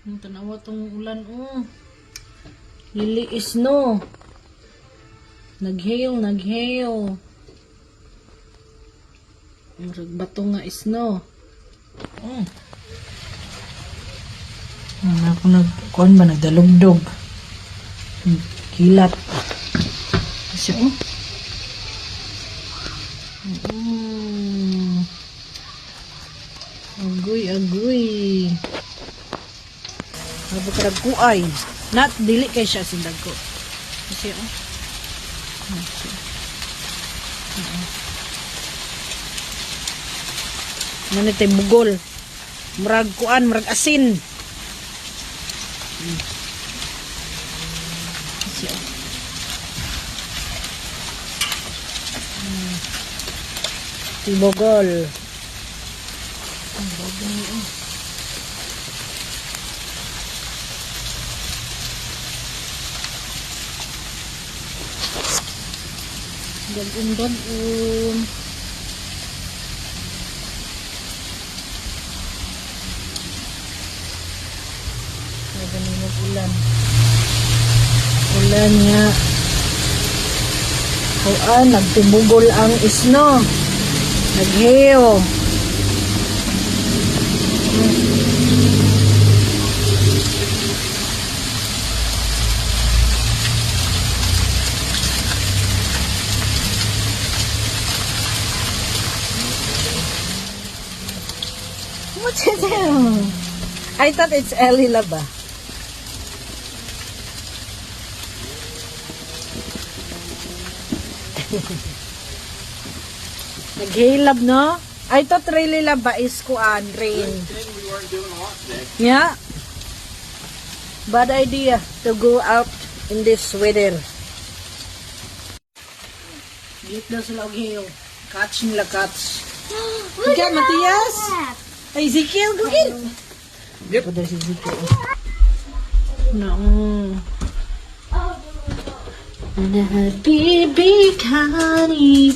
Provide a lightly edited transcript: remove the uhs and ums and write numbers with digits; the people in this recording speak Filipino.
Ang tanawa tong ulan, oh. Liliis, no? Nag-hail. Murag bato nga isno. Ako kuan ba nagdalugdog. Kilat. Kasi Agoy. Abo karag kuay. Not dili kay siya sindag ko. Kasi Manitay bugol. Murag kuan, murag asin. Bugol. Dagun. Ulan nga. Nagtibugol ang isno. Naghiyo. What's it? I thought it's Ellie Laba. Naghilab, no? I thought really laba is kuan, rain. We weren't doing a lot today. Yeah. Bad idea to go out in this weather. Git daw sila og hiyo. Catch nila catch. Look Ika, at Matias. that. Ay, Ezekiel, go get. Yep. Pada si Ezekiel. No. Happy big honey